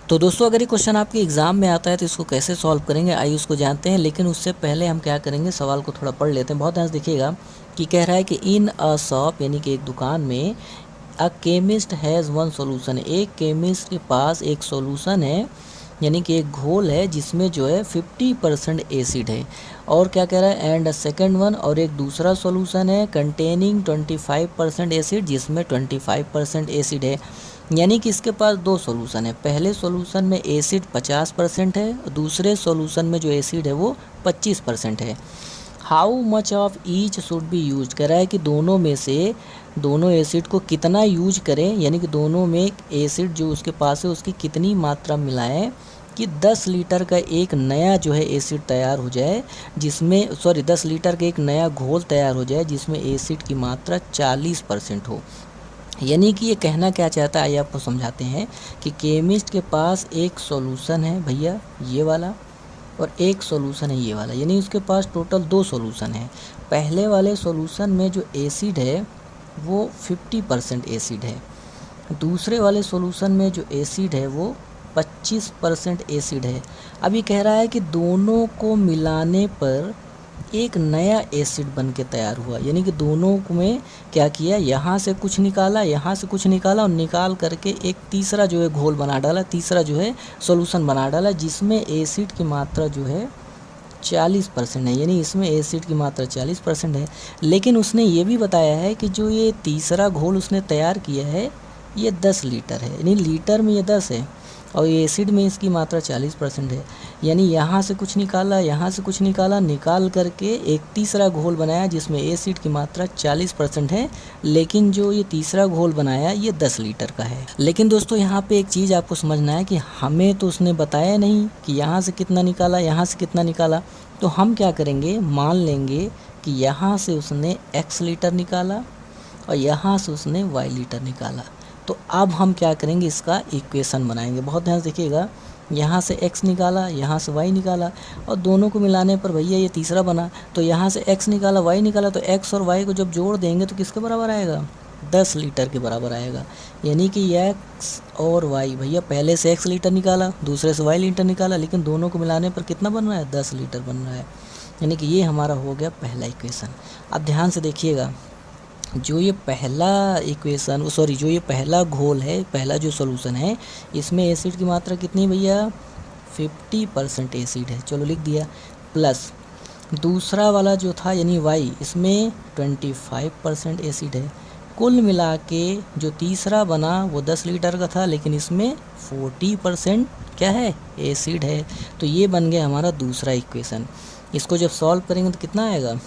तो दोस्तों अगर ये क्वेश्चन आपके एग्जाम में आता है तो इसको कैसे सॉल्व करेंगे, आइए उसको जानते हैं। लेकिन उससे पहले हम क्या करेंगे, सवाल को थोड़ा पढ़ लेते हैं। बहुत ध्यान से देखिएगा कि कह रहा है कि इन अ शॉप यानी कि एक दुकान में a chemist has one solution, एक केमिस्ट के पास एक सॉल्यूशन है, यानी कि एक घोल है जिसमें जो है 50% एसिड है। और क्या कह रहा है, एंड सेकंड वन, और एक दूसरा सॉल्यूशन है कंटेनिंग 25% एसिड जिसमें 25% एसिड है। यानी कि इसके पास दो सॉल्यूशन है। पहले सॉल्यूशन में एसिड 50% है और दूसरे सॉल्यूशन में जो एसिड है वो 25% है। How much of each should be use, कह रहा है कि दोनों में से दोनों एसिड को कितना यूज करें, यानी कि दोनों में एसिड जो उसके पास है उसकी कितनी मात्रा मिलाएं कि 10 लीटर का एक नया जो है एसिड तैयार हो जाए, जिसमें 10 लीटर का एक नया घोल तैयार हो जाए जिसमें एसिड की मात्रा 40% हो। यानी कि ये कहना क्या चाहता है, आइए आपको समझाते हैं कि केमिस्ट के पास एक सॉल्यूशन है भैया ये वाला, और एक सॉल्यूशन है ये वाला, यानी उसके पास टोटल दो सॉल्यूशन है। पहले वाले सॉल्यूशन में जो एसिड है वो 50% एसिड है, दूसरे वाले सॉल्यूशन में जो एसिड है वो 25% एसिड है। अभी कह रहा है कि दोनों को मिलाने पर एक नया एसिड बन के तैयार हुआ, यानी कि दोनों में क्या किया, यहाँ से कुछ निकाला, यहाँ से कुछ निकाला और निकाल करके एक तीसरा जो है घोल बना डाला, तीसरा जो है सॉल्यूशन बना डाला जिसमें एसिड की मात्रा जो है 40% है, यानी इसमें एसिड की मात्रा 40% है। लेकिन उसने ये भी बताया है कि जो ये तीसरा घोल उसने तैयार किया है ये 10 लीटर है, यानी लीटर में ये 10 है और ये एसिड में इसकी मात्रा 40% है। यानी यहाँ से कुछ निकाला, यहाँ से कुछ निकाला, निकाल करके एक तीसरा घोल बनाया जिसमें एसिड की मात्रा 40% है, लेकिन जो ये तीसरा घोल बनाया ये 10 लीटर का है। लेकिन दोस्तों यहाँ पे एक चीज़ आपको समझना है कि हमें तो उसने बताया नहीं कि यहाँ से कितना निकाला, यहाँ से कितना निकाला। तो हम क्या करेंगे, मान लेंगे कि यहाँ से उसने x लीटर निकाला और यहाँ से उसने y लीटर निकाला। तो अब हम क्या करेंगे, इसका इक्वेशन बनाएंगे। बहुत ध्यान से देखिएगा, यहाँ से x निकाला, यहाँ से y निकाला और दोनों को मिलाने पर भैया ये तीसरा बना। तो यहाँ से x निकाला, y निकाला, तो x और y को जब जोड़ देंगे तो किसके बराबर आएगा, 10 लीटर के बराबर आएगा। यानी कि x और y, भैया पहले से x लीटर निकाला, दूसरे से y लीटर निकाला, लेकिन दोनों को मिलाने पर कितना बन रहा है, 10 लीटर बन रहा है। यानी कि ये हमारा हो गया पहला इक्वेशन। अब ध्यान से देखिएगा, जो ये पहला इक्वेशन जो ये पहला घोल है, पहला जो सॉल्यूशन है, इसमें एसिड की मात्रा कितनी भैया, 50% एसिड है, चलो लिख दिया, प्लस दूसरा वाला जो था यानी y, इसमें 25% एसिड है। कुल मिला के जो तीसरा बना वो 10 लीटर का था, लेकिन इसमें 40% क्या है, एसिड है। तो ये बन गया हमारा दूसरा इक्वेशन। इसको जब सॉल्व करेंगे तो कितना आएगा,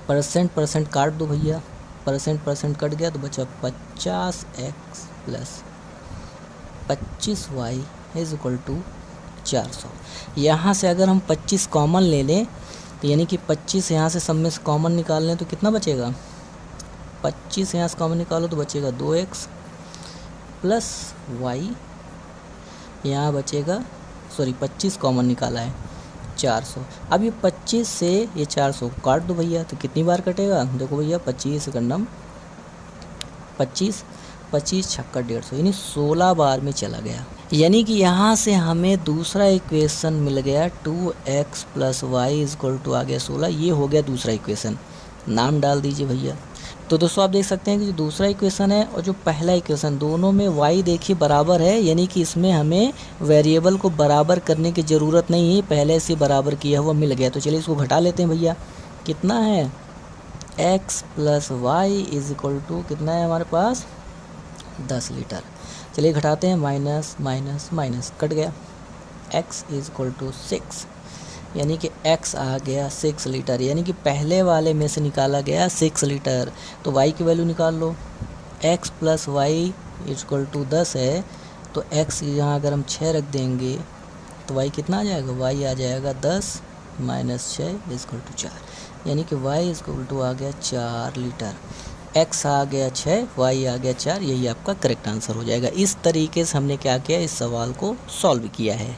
परसेंट काट दो भैया, परसेंट कट गया तो बचा 50x plus 25y is equal to 400। यहाँ से अगर हम 25 कॉमन ले लें तो यानी कि 25 यहाँ से सब में से कॉमन निकाल लें तो कितना बचेगा, 25 यहाँ से कॉमन निकालो तो बचेगा 2x प्लस y, यहाँ बचेगा 25 कॉमन निकाला है 400। अब ये 25 से ये 400 काट दो भैया, तो कितनी बार कटेगा, देखो भैया 25 करनम 25 25 छक्का 150, यानी 16 बार में चला गया। यानी कि यहाँ से हमें दूसरा इक्वेशन मिल गया 2x plus y is equal to आ गया 16। ये हो गया दूसरा इक्वेशन, नाम डाल दीजिए भैया। तो दोस्तों आप देख सकते हैं कि जो दूसरा इक्वेशन है और जो पहला इक्वेशन, दोनों में y देखिए बराबर है, यानी कि इसमें हमें वेरिएबल को बराबर करने की ज़रूरत नहीं है, पहले से बराबर किया हुआ मिल गया। तो चलिए इसको घटा लेते हैं भैया, कितना है, x plus y is equal to कितना है हमारे पास, 10 लीटर। चलिए घटाते हैं, माइनस माइनस माइनस कट गया, x इज इक्वल टू 6, यानी कि x आ गया 6 लीटर, यानी कि पहले वाले में से निकाला गया 6 लीटर। तो y की वैल्यू निकाल लो, x plus y equal to 10 है, तो x यहाँ अगर हम 6 रख देंगे तो y कितना आ जाएगा, y आ जाएगा 10 माइनस 6 इक्वल टू 4, यानी कि y इक्वल टू आ गया 4 लीटर। x आ गया 6, y आ गया 4, यही आपका करेक्ट आंसर हो जाएगा। इस तरीके से हमने क्या किया, इस सवाल को सॉल्व किया है।